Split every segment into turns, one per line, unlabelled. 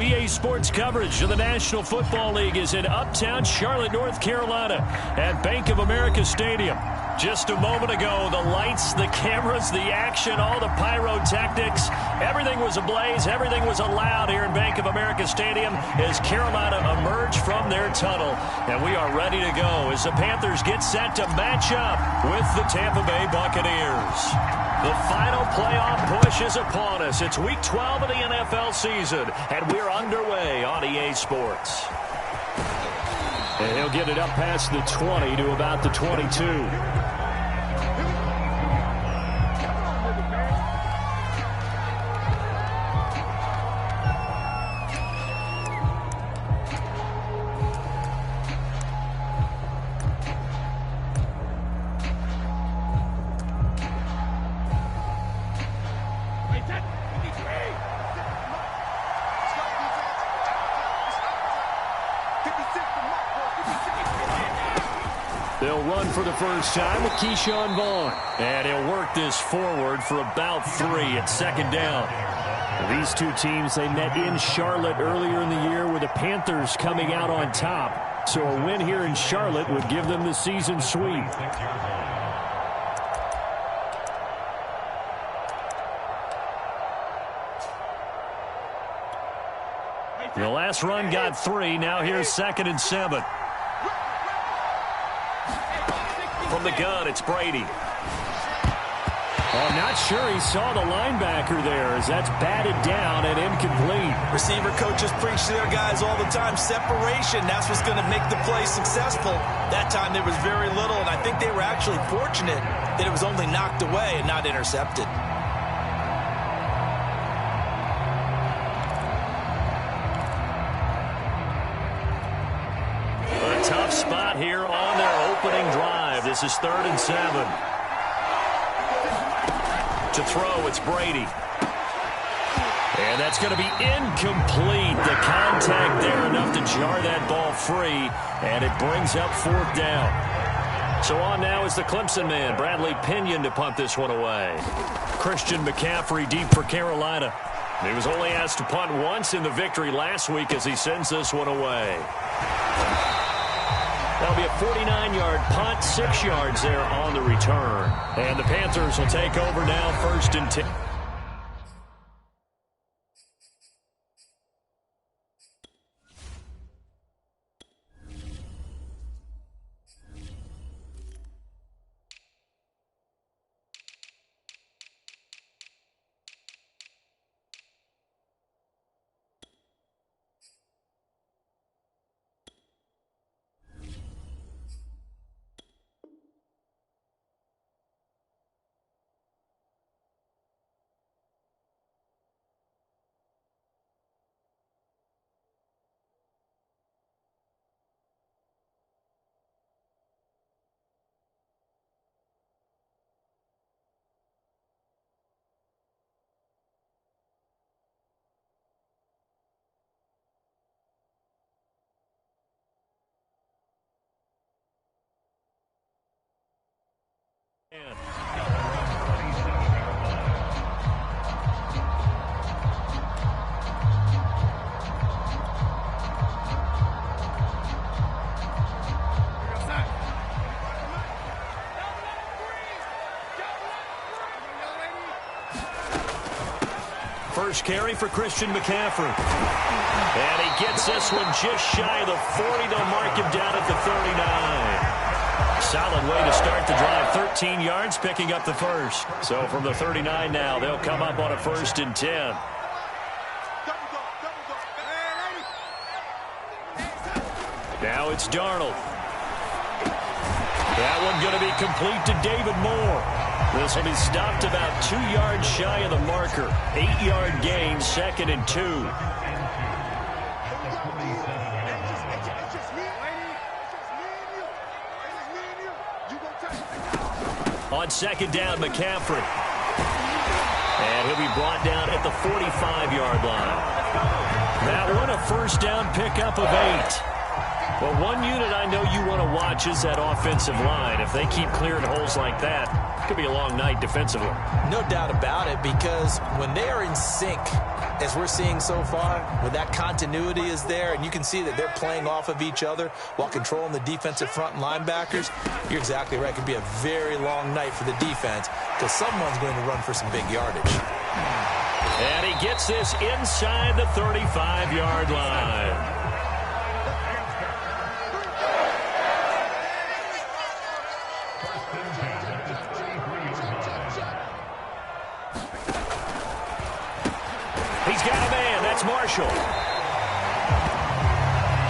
EA Sports coverage of the National Football League is in uptown Charlotte, North Carolina at Bank of America Stadium. Just a moment ago, the lights, the cameras, the action, all the pyrotechnics, everything was ablaze, everything was allowed here in Bank of America Stadium as Carolina emerged from their tunnel. And we are ready to go as the Panthers get set to match up with the Tampa Bay Buccaneers. The final playoff push is upon us. It's Week 12 of the NFL season, and we're underway on EA Sports. And he'll get it up past the 20 to about the 22. They'll run for the first time with Keyshawn Vaughn. And he'll work this forward for about 3 at second down. These two teams, they met in Charlotte earlier in the year with the Panthers coming out on top. So a win here in Charlotte would give them the season sweep. The last run got 3. Now here's 2nd and 7. From the gun, it's Brady. I'm not sure he saw the linebacker there as that's batted down and incomplete.
Receiver coaches preach to their guys all the time. Separation, that's what's going to make the play successful. That time there was very little, and I think they were actually fortunate that it was only knocked away and not intercepted.
A tough spot here on their opening drive. This is 3rd and 7. To throw, it's Brady. And that's going to be incomplete. The contact there enough to jar that ball free, and it brings up 4th down. So on now is the Clemson man, Bradley Pinion, to punt this one away. Christian McCaffrey deep for Carolina. He was only asked to punt once in the victory last week as he sends this one away. That'll be a 49-yard punt, 6 yards there on the return. And the Panthers will take over now, 1st and 10. First carry for Christian McCaffrey. And he gets this one just shy of the 40. They'll mark him down at the 39. Solid way to start the drive. 13 yards, picking up the first. So from the 39 now, they'll come up on a 1st and 10. Now it's Darnold. That one going to be complete to David Moore. This will be stopped about 2 yards shy of the marker. 8-yard gain, 2nd and 2. On 2nd down, McCaffrey. And he'll be brought down at the 45-yard line. That one a 1st down pickup of 8. Well, one unit I know you want to watch is that offensive line. If they keep clearing holes like that, it could be a long night defensively.
No doubt about it, because when they are in sync, as we're seeing so far, when that continuity is there, and you can see that they're playing off of each other while controlling the defensive front and linebackers, you're exactly right. It could be a very long night for the defense because someone's going to run for some big yardage.
And he gets this inside the 35-yard line. He's got a man. That's Marshall.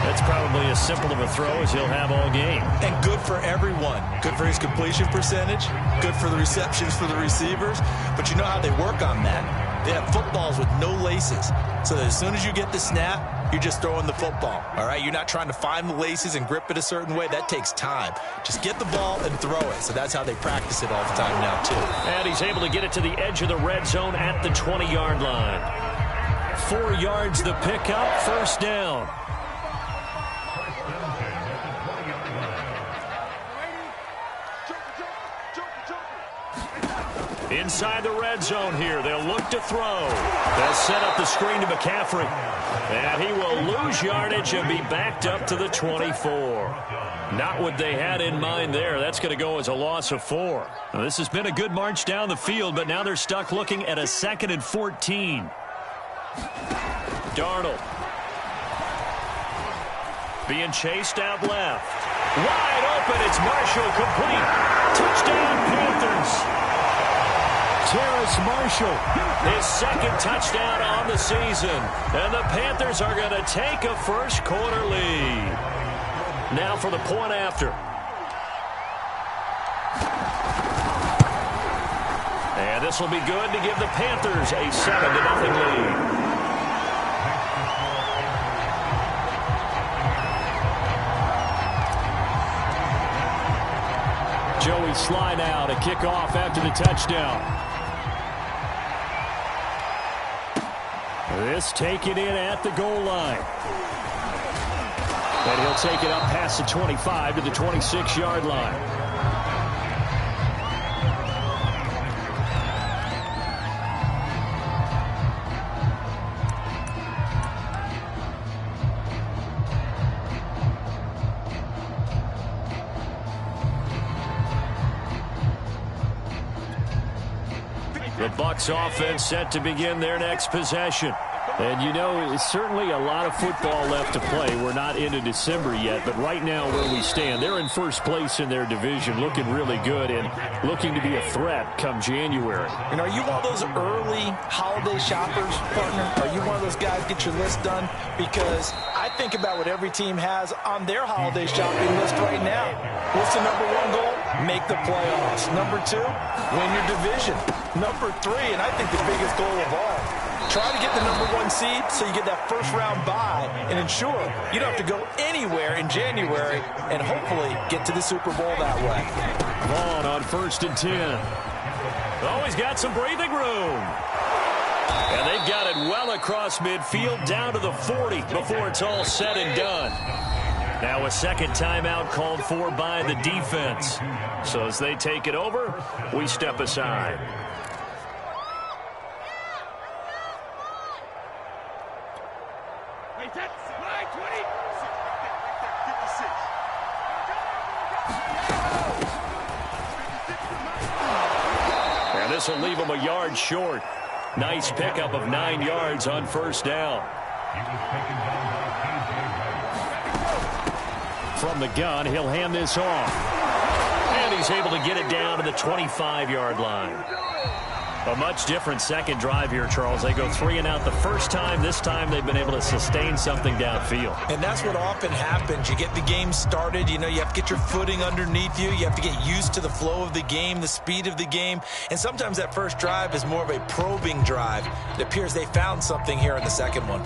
That's probably as simple of a throw as he'll have all game.
And good for everyone. Good for his completion percentage. Good for the receptions for the receivers. But you know how they work on that? They have footballs with no laces. So that as soon as you get the snap, you're just throwing the football. All right? You're not trying to find the laces and grip it a certain way. That takes time. Just get the ball and throw it. So that's how they practice it all the time now, too.
And he's able to get it to the edge of the red zone at the 20-yard line. 4 yards the pickup, first down. Inside the red zone here. They'll look to throw. They'll set up the screen to McCaffrey. And he will lose yardage and be backed up to the 24. Not what they had in mind there. That's going to go as a loss of 4. Now, this has been a good march down the field, but now they're stuck looking at a 2nd and 14. Darnold being chased out left. Wide open. It's Marshall, complete. Touchdown, Panthers. Terrace Marshall, his 2nd touchdown on the season. And the Panthers are going to take a first-quarter lead. Now for the point after. And this will be good to give the Panthers a 7-0 lead. Joey slide out, a kickoff after the touchdown. This taken in at the goal line. And he'll take it up past the 25 to the 26-yard line. The Bucs offense set to begin their next possession. And, you know, it's certainly a lot of football left to play. We're not into December yet, but right now where we stand, they're in first place in their division, looking really good and looking to be a threat come January.
And are you one of those early holiday shoppers, partner? Are you one of those guys get your list done? Because I think about what every team has on their holiday shopping list right now. What's the number 1 goal? Make the playoffs. Number 2, win your division. Number 3, and I think the biggest goal of all, try to get the number 1 seed so you get that first-round bye and ensure you don't have to go anywhere in January and hopefully get to the Super Bowl that way.
Vaughn on 1st and 10. Oh, he's got some breathing room. And they've got it well across midfield down to the 40 before it's all said and done. Now a 2nd timeout called for by the defense. So as they take it over, we step aside. And this will leave him a yard short. Nice pickup of 9 yards on first down. From the gun, he'll hand this off. And he's able to get it down to the 25-yard line. A much different second drive here, Charles. They go 3 and out the first time. This time they've been able to sustain something downfield.
And that's what often happens. You get the game started. You know, you have to get your footing underneath you. You have to get used to the flow of the game, the speed of the game. And sometimes that first drive is more of a probing drive. It appears they found something here in the second one.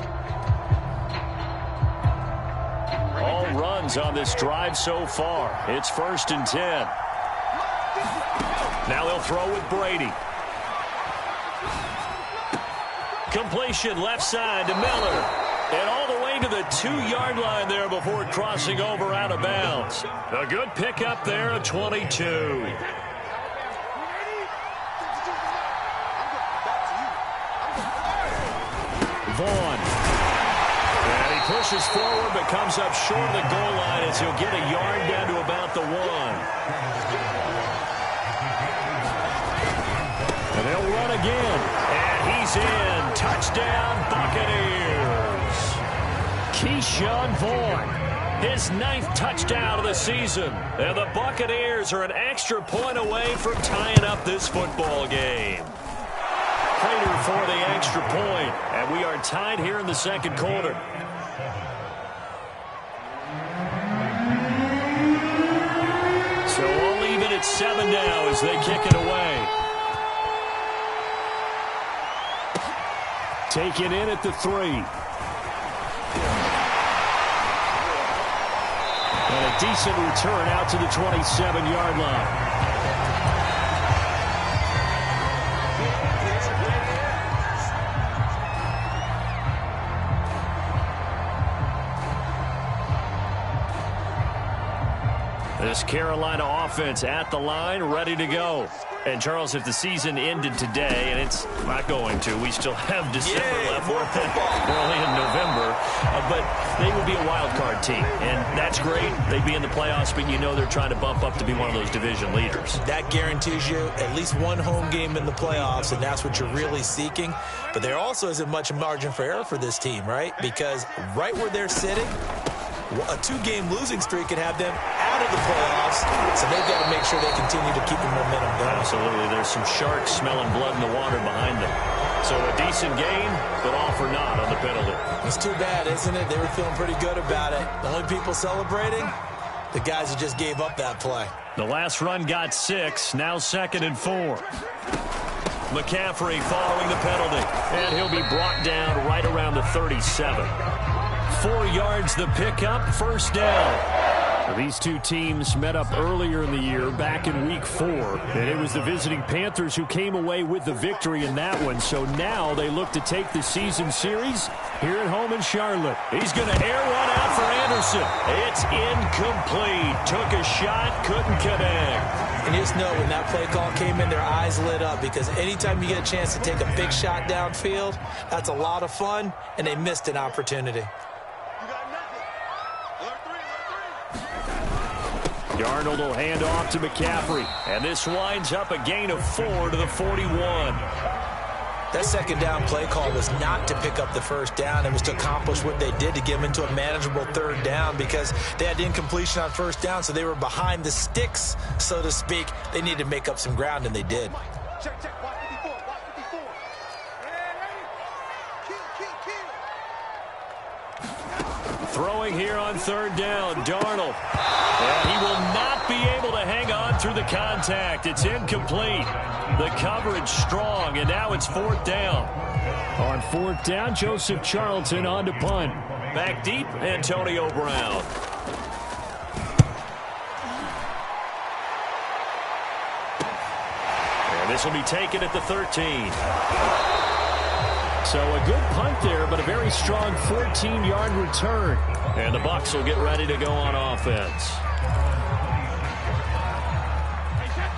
All runs on this drive so far. It's 1st and 10. Now they'll throw with Brady. Completion left side to Miller. And all the way Getting to the 2-yard line there before crossing over out of bounds. A good pickup there at 22. Vaughn. And he pushes forward but comes up short of the goal line as he'll get a yard down to about the 1. And they'll run again. And he's in. Touchdown, Buccaneers. Keyshawn Vaughn, his 9th touchdown of the season. And the Buccaneers are an extra point away from tying up this football game. Prater for the extra point, and we are tied here in the second quarter. So all even at 7 now as they kick it away. Taken in at the 3. And a decent return out to the 27-yard line. This Carolina offense at the line, ready to go. And, Charles, if the season ended today, and it's not going to, we still have December left. We're only in November. But they would be a wild card team, and that's great. They'd be in the playoffs, but you know they're trying to bump up to be one of those division leaders.
That guarantees you at least one home game in the playoffs, and that's what you're really seeking. But there also isn't much margin for error for this team, right? Because right where they're sitting, a 2-game losing streak could have them out of the playoffs, so they've got to make sure they continue to keep the momentum going.
Absolutely. There's some sharks smelling blood in the water behind them. So a decent game, but all for naught on the penalty.
It's too bad, isn't it? They were feeling pretty good about it. The only people celebrating, the guys who just gave up that play.
The last run got 6, now 2nd and 4. McCaffrey following the penalty, and he'll be brought down right around the 37. 4 yards the pickup, first down. These two teams met up earlier in the year, back in Week 4, and it was the visiting Panthers who came away with the victory in that one. So now they look to take the season series here at home in Charlotte. He's going to air one out for Anderson. It's incomplete. Took a shot, couldn't connect.
And you just know when that play call came in, their eyes lit up, because anytime you get a chance to take a big shot downfield, that's a lot of fun, and they missed an opportunity.
Darnold will hand off to McCaffrey, and this winds up a gain of 4 to the 41.
That second down play call was not to pick up the first down. It was to accomplish what they did to get them into a manageable third down, because they had incompletion on first down, so they were behind the sticks, so to speak. They needed to make up some ground, and they did.
Check, watch 54, watch 54. Kill.
Throwing here on third down, Darnold. And he will not be able to hang on through the contact. It's incomplete. The coverage strong, and now it's 4th down. On 4th down, Joseph Charlton on to punt. Back deep, Antonio Brown. And this will be taken at the 13. So a good punt there, but a very strong 14-yard return. And the Bucs will get ready to go on offense.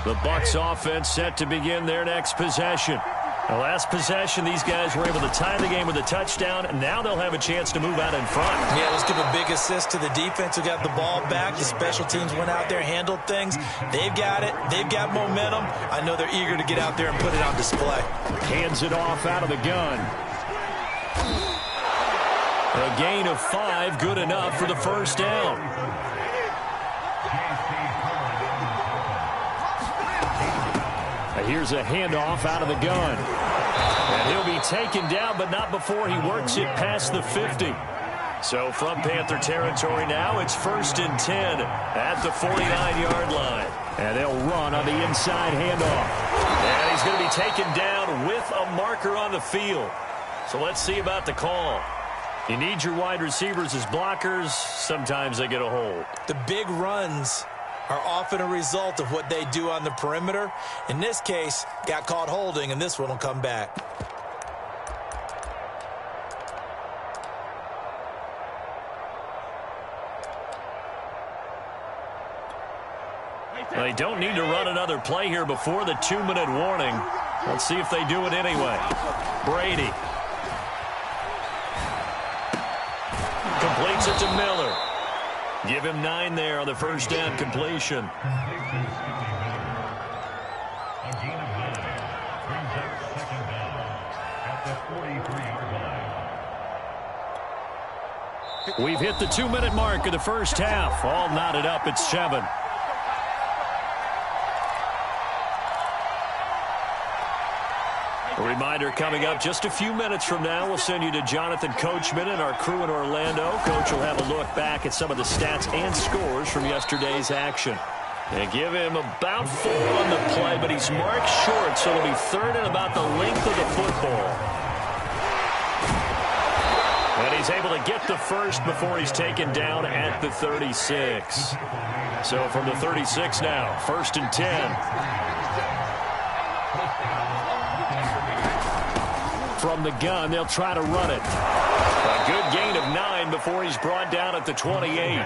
The Bucs offense set to begin their next possession. The last possession, these guys were able to tie the game with a touchdown, and now they'll have a chance to move out in front.
Yeah, let's give a big assist to the defense who got the ball back. The special teams went out there, handled things. They've got it. They've got momentum. I know they're eager to get out there and put it on display.
Hands it off out of the gun. A gain of 5, good enough for the first down. Here's a handoff out of the gun. And he'll be taken down, but not before he works it past the 50. So from Panther territory now, it's 1st and 10 at the 49-yard line. And they'll run on the inside handoff. And he's going to be taken down with a marker on the field. So let's see about the call. You need your wide receivers as blockers. Sometimes they get a hold.
The big runs are often a result of what they do on the perimeter. In this case, got caught holding, and this one will come back.
They don't need to run another play here before the 2-minute warning. Let's see if they do it anyway. Brady. Completes it to Miller. Give him 9 there on the first down completion. We've hit the 2-minute mark of the first half. All knotted up at 7. A reminder coming up just a few minutes from now. We'll send you to Jonathan Coachman and our crew in Orlando. Coach will have a look back at some of the stats and scores from yesterday's action. They give him about 4 on the play, but he's marked short, so it'll be 3rd and about the length of the football. And he's able to get the first before he's taken down at the 36. So from the 36 now, 1st and 10. From the gun, they'll try to run it. A good gain of 9 before he's brought down at the 28.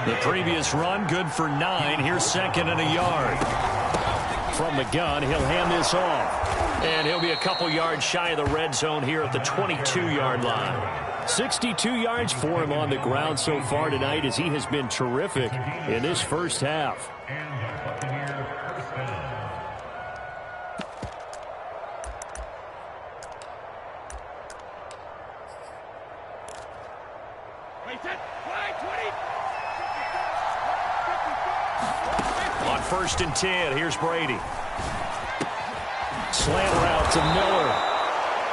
The previous run, good for 9. Here's 2nd and a yard. From the gun, he'll hand this off. And he'll be a couple yards shy of the red zone here at the 22-yard line. 62 yards for him on the ground so far tonight as he has been terrific in this first half. On 1st and 10, here's Brady. Slant route to Miller.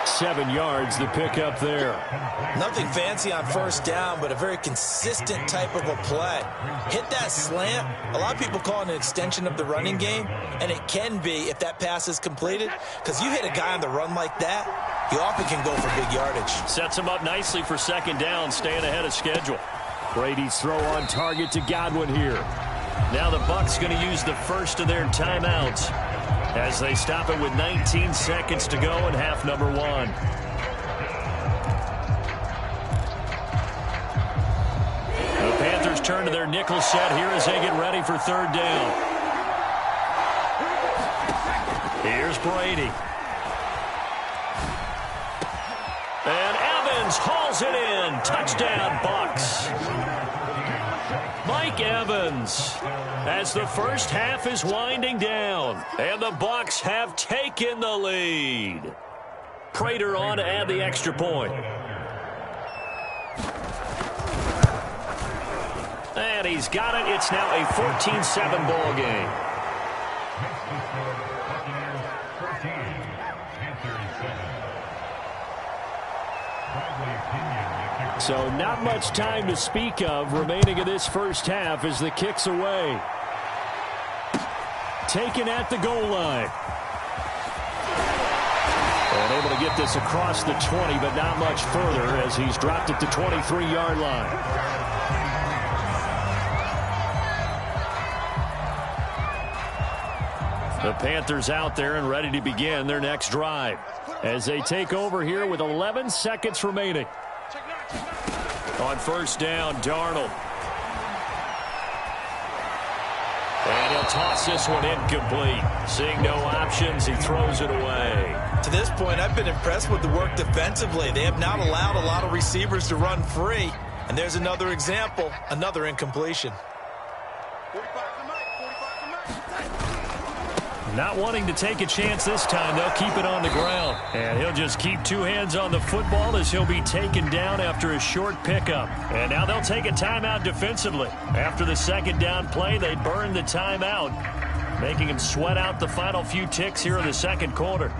7 yards, the pickup there.
Nothing fancy on 1st down, but a very consistent type of a play. Hit that slant. A lot of people call it an extension of the running game, and it can be if that pass is completed, because you hit a guy on the run like that, you often can go for big yardage.
Sets him up nicely for 2nd down, staying ahead of schedule. Brady's throw on target to Godwin here. Now the Bucs going to use the first of their timeouts as they stop it with 19 seconds to go in half number 1. The Panthers turn to their nickel set here as they get ready for 3rd down. Here's Brady. And Evans hauls it in. Touchdown, Bucs. Mike Evans, as the first half is winding down, and the Bucs have taken the lead. Prater on to add the extra point. And he's got it. It's now a 14-7 ball game. So not much time to speak of remaining in this first half as the kick's away. Taken at the goal line. And able to get this across the 20, but not much further as he's dropped it to 23-yard line. The Panthers out there and ready to begin their next drive as they take over here with 11 seconds remaining. On 1st down, Darnold. And he'll toss this one incomplete. Seeing no options, he throws it away.
To this point, I've been impressed with the work defensively. They have not allowed a lot of receivers to run free. And there's another example, another incompletion.
Not wanting to take a chance this time, they'll keep it on the ground. And he'll just keep 2 hands on the football as he'll be taken down after a short pickup. And now they'll take a timeout defensively. After the 2nd down play, they burn the timeout, making him sweat out the final few ticks here in the 2nd quarter.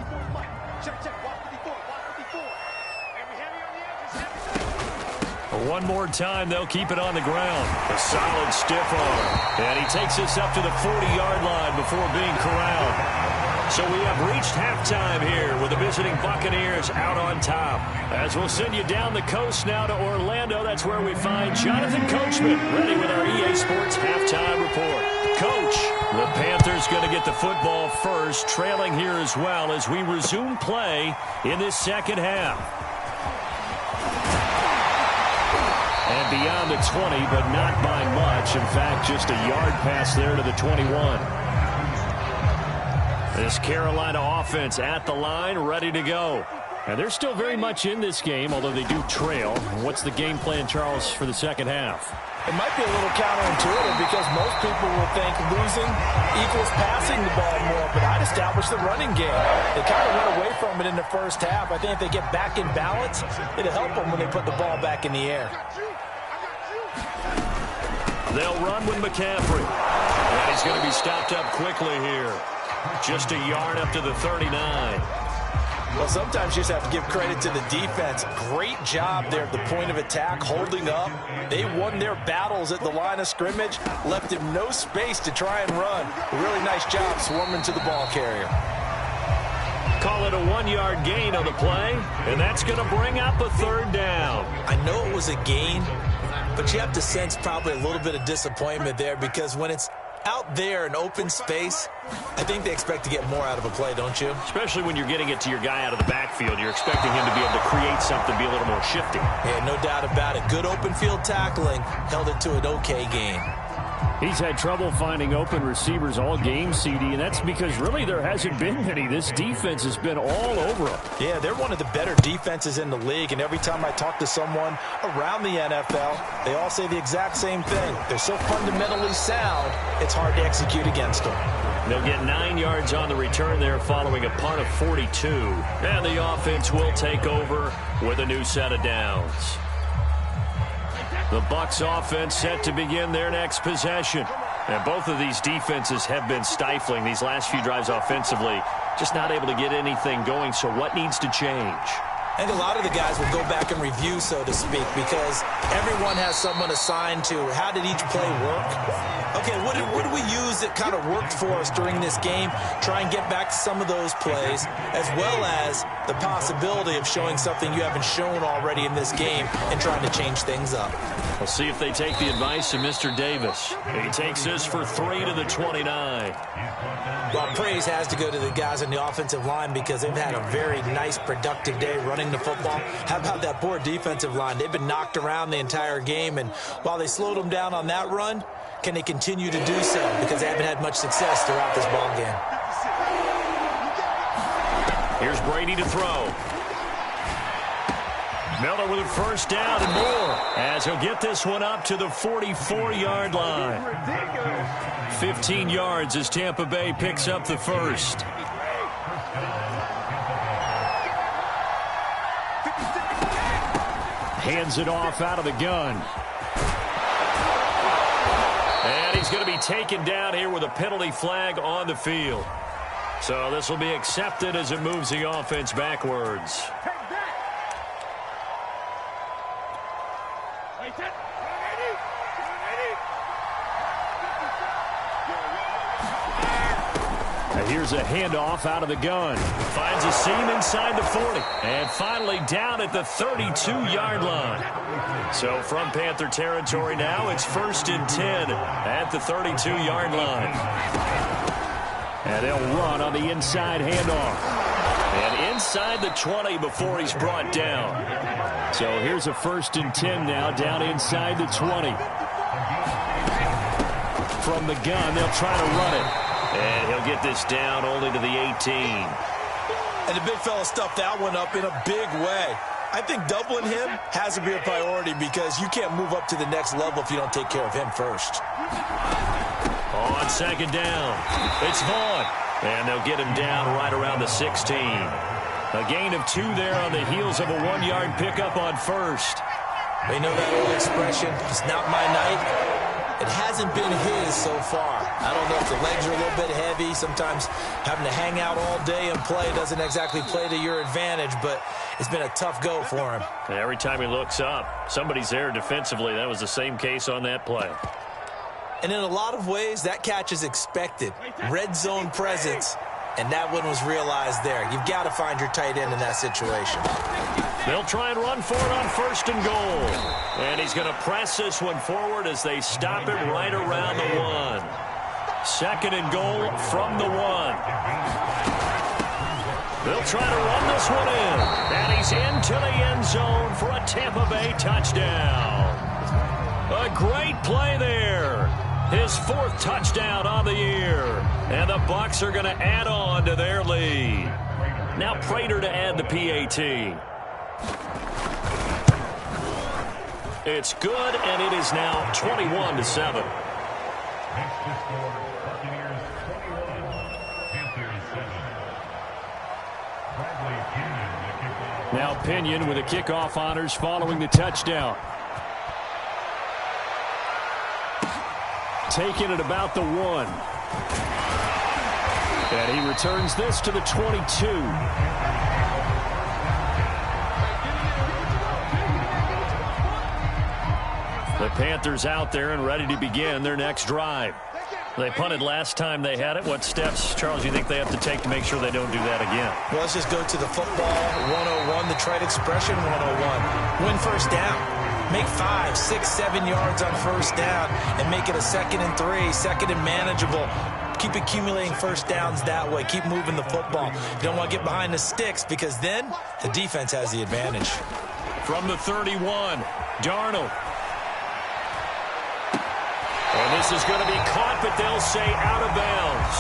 One more time, they'll keep it on the ground. A solid stiff arm. And he takes this up to the 40-yard line before being corralled. So we have reached halftime here with the visiting Buccaneers out on top. As we'll send you down the coast now to Orlando, that's where we find Jonathan Coachman ready with our EA Sports halftime report. Coach, the Panthers going to get the football first, trailing here as well as we resume play in this 2nd half. And beyond the 20, but not by much. In fact, just a yard pass there to the 21. This Carolina offense at the line, ready to go. And they're still very much in this game, although they do trail. What's the game plan, Charles, for the second half?
It might be a little counterintuitive because most people will think losing equals passing the ball more, but I'd establish the running game. They kind of went away from it in the first half. I think if they get back in balance, it'll help them when they put the ball back in the air.
They'll run with McCaffrey. And he's going to be stopped up quickly here. Just a yard up to the 39.
Well, sometimes you just have to give credit to the defense. Great job there at the point of attack, holding up. They won their battles at the line of scrimmage, left him no space to try and run. A really nice job swarming to the ball carrier.
Call it a 1-yard gain on the play, and that's going to bring up a third down.
I know it was a gain, but you have to sense probably a little bit of disappointment there because when it's out there in open space, I think they expect to get more out of a play, don't you?
Especially when you're getting it to your guy out of the backfield. You're expecting him to be able to create something, be a little more shifty.
Yeah, no doubt about it. Good open field tackling, held it to an okay gain.
He's had trouble finding open receivers all game, CD, and that's because really there hasn't been any. This defense has been all over him.
Yeah, they're one of the better defenses in the league, and every time I talk to someone around the NFL, they all say the exact same thing. They're so fundamentally sound, it's hard to execute against them.
They'll get 9 yards on the return there following a punt of 42. And the offense will take over with a new set of downs. The Bucs offense set to begin their next possession. And both of these defenses have been stifling these last few drives offensively. Just not able to get anything going. So what needs to change?
I think a lot of the guys will go back and review, so to speak, because everyone has someone assigned to how did each play work. Okay, what do we use that kind of worked for us during this game? Try and get back to some of those plays, as well as the possibility of showing something you haven't shown already in this game and trying to change things up.
We'll see if they take the advice of Mr. Davis. He takes this for 3 to the 29.
Well, praise has to go to the guys on the offensive line because they've had a very nice, productive day running the football. How about that poor defensive line? They've been knocked around the entire game, and while they slowed them down on that run, can they continue to do so? Because they haven't had much success throughout this ball game.
Here's Brady to throw. Miller with a first down and more as he'll get this one up to the 44-yard line. 15 yards as Tampa Bay picks up the first. Hands it off out of the gun. And he's going to be taken down here with a penalty flag on the field. So this will be accepted as it moves the offense backwards. And here's a handoff out of the gun. Finds a seam inside the 40. And finally down at the 32-yard line. So from Panther territory now, it's 1st and 10 at the 32-yard line. And they'll run on the inside handoff. And inside the 20 before he's brought down. So here's a 1st and 10 now, down inside the 20. From the gun, they'll try to run it. And he'll get this down only to the 18.
And the big fella stuffed that one up in a big way. I think doubling him has to be a priority because you can't move up to the next level if you don't take care of him first.
On second down, it's Vaughn. And they'll get him down right around the 16. A gain of 2 there on the heels of a 1-yard pickup on first.
They know that old expression, it's not my night. It hasn't been his so far. I don't know if the legs are a little bit heavy. Sometimes having to hang out all day and play doesn't exactly play to your advantage, but it's been a tough go for him.
And every time he looks up, somebody's there defensively. That was the same case on that play.
And in a lot of ways, that catch is expected. Red zone presence, and that one was realized there. You've got to find your tight end in that situation.
They'll try and run for it on 1st and goal. And he's going to press this one forward as they stop it right around the 1. 2nd and goal from the 1. They'll try to run this one in. And he's into the end zone for a Tampa Bay touchdown. A great play there. His 4th touchdown on the year. And the Bucs are going to add on to their lead. Now Prater to add the PAT. It's good, and it is now 21-7. Now Pinion with the kickoff honors following the touchdown. Taking it about the 1. And he returns this to the 22. The Panthers out there and ready to begin their next drive. They punted last time they had it. What steps, Charles, do you think they have to take to make sure they don't do that again?
Well, let's just go to the football 101, the trade expression 101. Win first down. Make 5, 6, 7 yards on first down and make it a 2nd and 3, 2nd and manageable. Keep accumulating first downs that way. Keep moving the football. You don't want to get behind the sticks because then the defense has the advantage.
From the 31, Darnold. And this is going to be caught, but they'll say out of bounds.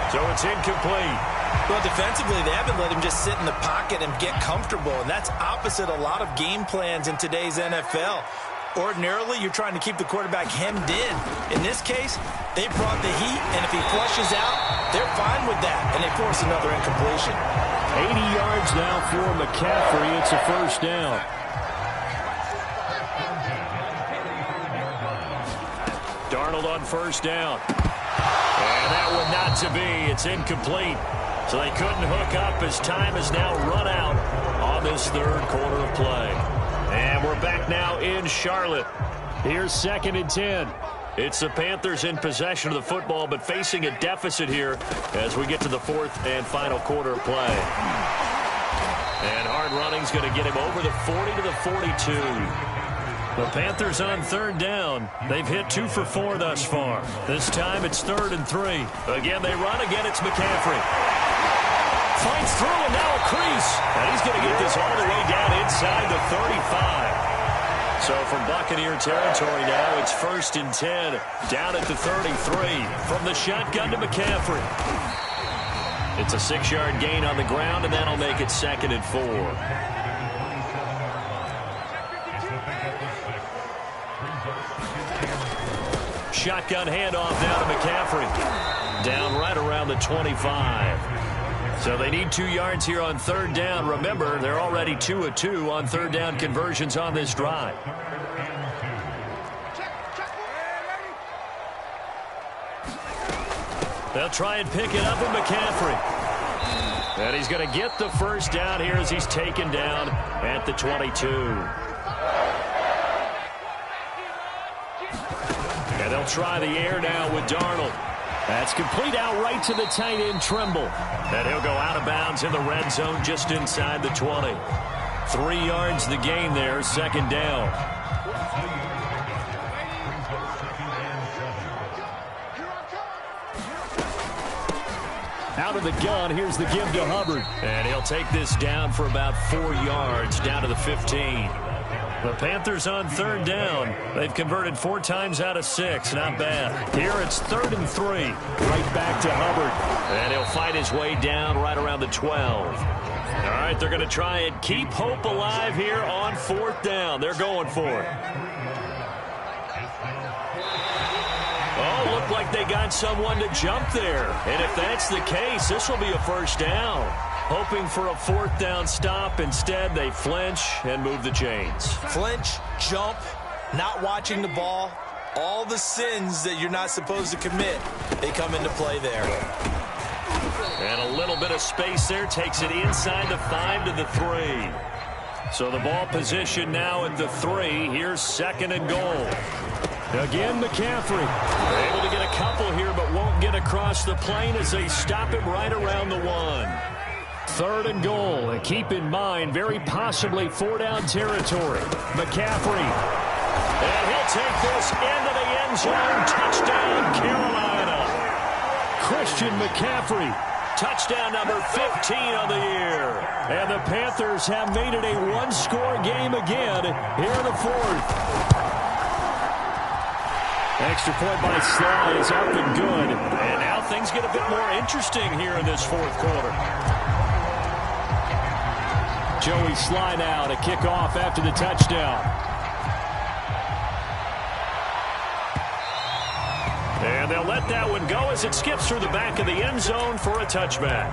So it's incomplete.
Well, defensively, they haven't let him just sit in the pocket and get comfortable, and that's opposite a lot of game plans in today's NFL. Ordinarily, you're trying to keep the quarterback hemmed in. In this case, they brought the heat, and if he flushes out, they're fine with that, and they force another incompletion.
80 yards now for McCaffrey. It's a first down. Darnold on first down. And that one not to be. It's incomplete. So they couldn't hook up as time has now run out on this 3rd quarter of play. And we're back now in Charlotte. Here's 2nd and 10. It's the Panthers in possession of the football, but facing a deficit here as we get to the 4th and final quarter of play. And hard running's going to get him over the 40 to the 42. The Panthers on 3rd down. They've hit 2 for 4 thus far. This time it's 3rd and 3. Again, they run. Again, it's McCaffrey. Fights through and now a crease. And he's going to get this all the way down inside the 35. So from Buccaneer territory now, it's 1st and 10. Down at the 33. From the shotgun to McCaffrey. It's a 6-yard gain on the ground, and that'll make it 2nd and 4. Shotgun handoff now to McCaffrey. Down right around the 25. So they need 2 yards here on 3rd down. Remember, they're already 2 of 2 on 3rd down conversions on this drive. They'll try and pick it up with McCaffrey. And he's going to get the first down here as he's taken down at the 22. And they'll try the air now with Darnold. That's complete out right to the tight end, Trimble. And he'll go out of bounds in the red zone just inside the 20. 3 yards the gain there, 2nd down. Out of the gun, here's the give to Hubbard. And he'll take this down for about 4 yards, down to the 15. The Panthers on 3rd down. They've converted 4 times out of 6. Not bad. Here it's 3rd and 3. Right back to Hubbard. And he'll fight his way down right around the 12. All right, they're going to try and keep hope alive here on 4th down. They're going for it. Oh, looked like they got someone to jump there. And if that's the case, this will be a first down. Hoping for a 4th down stop. Instead, they flinch and move the chains.
Flinch, jump, not watching the ball. All the sins that you're not supposed to commit, they come into play there.
And a little bit of space there takes it inside the 5 to the 3. So the ball position now at the 3. Here's 2nd and goal. Again, McCaffrey. Able to get a couple here, but won't get across the plane as they stop him right around the 1. 3rd and goal, and keep in mind, very possibly 4-down territory. McCaffrey, and he'll take this into the end zone. Touchdown, Carolina. Christian McCaffrey, touchdown number 15 on the year. And the Panthers have made it a 1-score game again here in the 4th. Extra point by Sly is up and good. And now things get a bit more interesting here in this fourth quarter. Joey Sly now to kick off after the touchdown. And they'll let that one go as it skips through the back of the end zone for a touchback.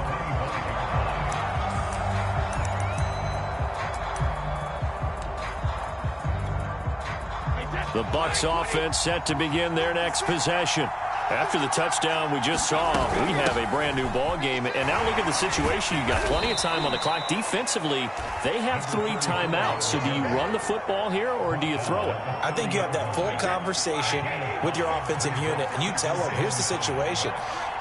The Bucs offense set to begin their next possession. After the touchdown we just saw, we have a brand-new ball game. And now look at the situation. You got plenty of time on the clock. Defensively, they have 3 timeouts. So do you run the football here or do you throw it?
I think you have that full conversation with your offensive unit, and you tell them, here's the situation.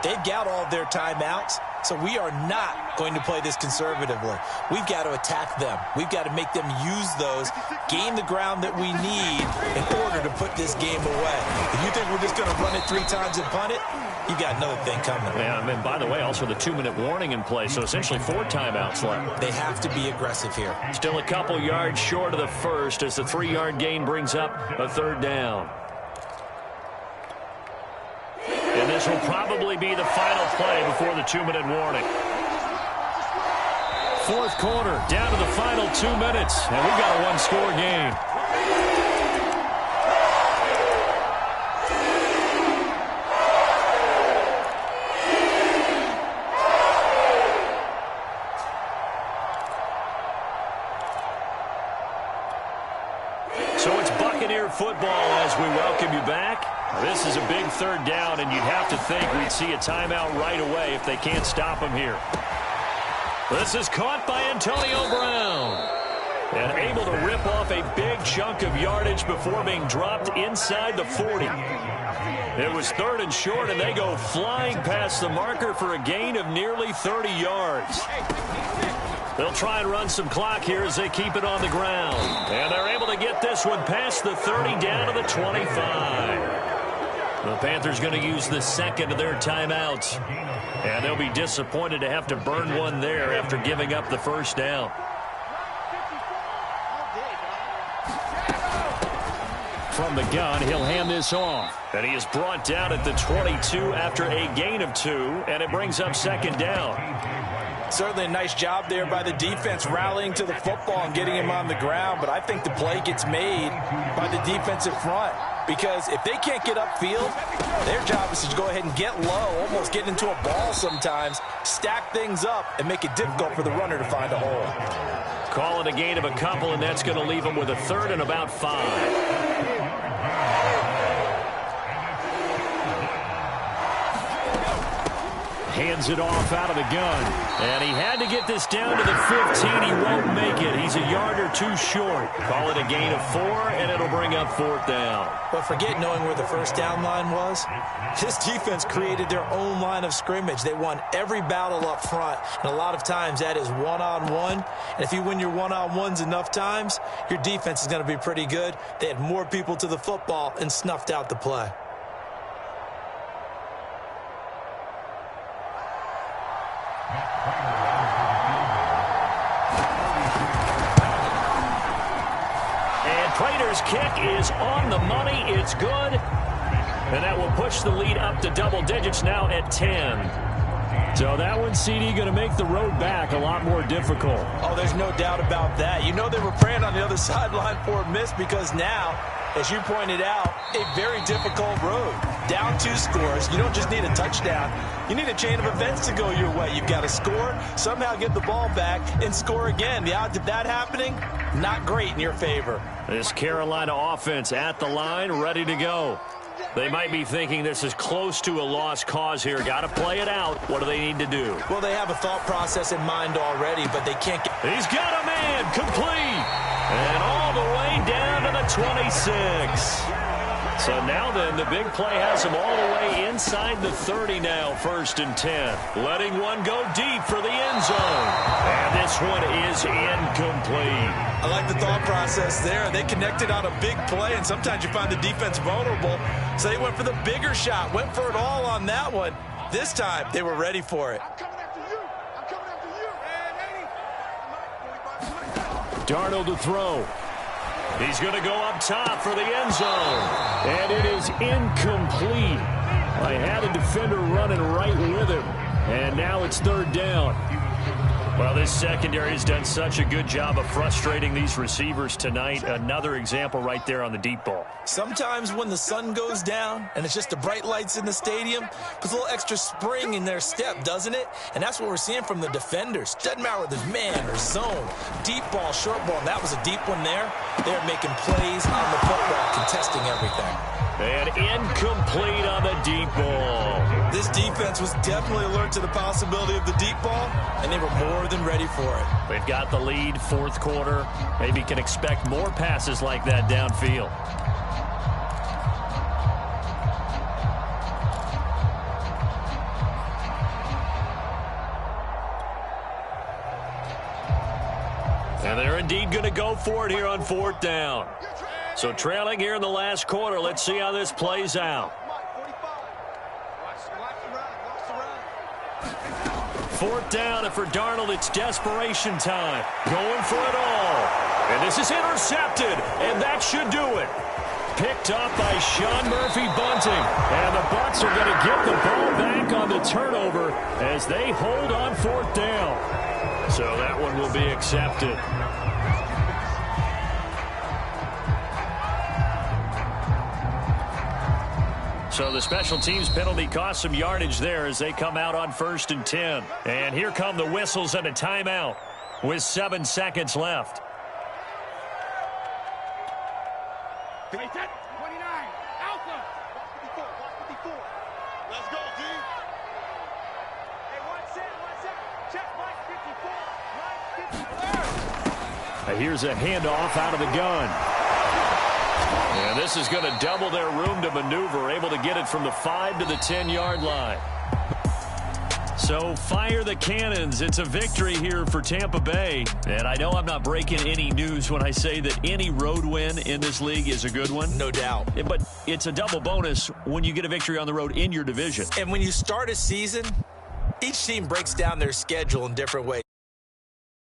They've got all of their timeouts, so we are not going to play this conservatively. We've got to attack them. We've got to make them use those, gain the ground that we need in order to put this game away. If you think we're just going to run it 3 times and punt it, you got another thing coming.
Yeah, and by the way, also the 2-minute warning in play, so essentially 4 timeouts left.
They have to be aggressive here.
Still a couple yards short of the first as the 3-yard gain brings up a 3rd down. And this will probably be the final play before the 2-minute warning. Fourth quarter, down to the final 2 minutes, and we've got a 1-score game. So it's Buccaneer football as we welcome you back. This is a big 3rd down, and you'd have to think we'd see a timeout right away if they can't stop him here. This is caught by Antonio Brown. And able to rip off a big chunk of yardage before being dropped inside the 40. It was 3rd and short, and they go flying past the marker for a gain of nearly 30 yards. They'll try and run some clock here as they keep it on the ground. And they're able to get this one past the 30 down to the 25. The Panthers going to use the 2nd of their timeouts. And they'll be disappointed to have to burn one there after giving up the 1st down. From the gun, he'll hand this off. And he is brought down at the 22 after a gain of 2. And it brings up 2nd down.
Certainly a nice job there by the defense rallying to the football and getting him on the ground, but I think the play gets made by the defensive front because if they can't get upfield, their job is to go ahead and get low, almost get into a ball sometimes, stack things up, and make it difficult for the runner to find a hole.
Call it a gain of a couple, and that's going to leave them with a 3rd and about 5. Hands it off out of the gun. And he had to get this down to the 15. He won't make it. He's a yard or 2 short. Call it a gain of 4, and it'll bring up 4th down.
But forget knowing where the 1st down line was. This defense created their own line of scrimmage. They won every battle up front, and a lot of times that is one-on-one. And if you win your one-on-ones enough times, your defense is going to be pretty good. They had more people to the football and snuffed out the play.
Prater's kick is on the money. It's good. And that will push the lead up to double digits now at 10. So that one, CD, going to make the road back a lot more difficult.
Oh, there's no doubt about that. You know they were praying on the other sideline for a miss because now, as you pointed out, a very difficult road. Down 2 scores. You don't just need a touchdown. You need a chain of events to go your way. You've got to score, somehow get the ball back, and score again. The odds of that happening, not great in your favor.
This Carolina offense at the line, ready to go. They might be thinking this is close to a lost cause here. Got to play it out. What do they need to do?
Well, they have a thought process in mind already, but they can't get...
He's got a man, complete. And all the way down to the 26. So now then, the big play has him all the way inside the 30 now, 1st and 10. Letting one go deep for the end zone. And this one is incomplete.
I like the thought process there. They connected on a big play, and sometimes you find the defense vulnerable. So they went for the bigger shot, went for it all on that one. This time, they were ready for it.
I'm coming after you. I'm coming after you.
Darnold to throw. He's going to go up top for the end zone. And it is incomplete. I had a defender running right with him. And now it's third down. Well, this secondary has done such a good job of frustrating these receivers tonight. Another example right there on the deep ball.
Sometimes when the sun goes down and it's just the bright lights in the stadium, puts a little extra spring in their step, doesn't it? And that's what we're seeing from the defenders. Doesn't matter whether it's man or zone, deep ball, short ball. And that was a deep one there. They're making plays on the football, contesting everything.
And incomplete on the deep ball.
This defense was definitely alert to the possibility of the deep ball, and they were more than ready for it.
They've got the lead, fourth quarter. Maybe can expect more passes like that downfield. And they're indeed going to go for it here on fourth down. So trailing here in the last quarter. Let's see how this plays out. Fourth down, and for Darnold, it's desperation time. Going for it all. And this is intercepted, and that should do it. Picked up by Sean Murphy-Bunting. And the Bucs are going to get the ball back on the turnover as they hold on fourth down. So that one will be accepted. So the special teams penalty cost some yardage there as they come out on 1st and 10. And here come the whistles and a timeout with 7 seconds left.
29, Alpha. Watch 54. Let's go, D. Hey, one set. Check, Mike 54.
Here's a handoff out of the gun. And this is going to double their room to maneuver, able to get it from the 5 to the 10-yard line. So fire the cannons. It's a victory here for Tampa Bay. And I know I'm not breaking any news when I say that any road win in this league is a good one.
No doubt.
But it's a double bonus when you get a victory on the road in your division.
And when you start a season, each team breaks down their schedule in different ways.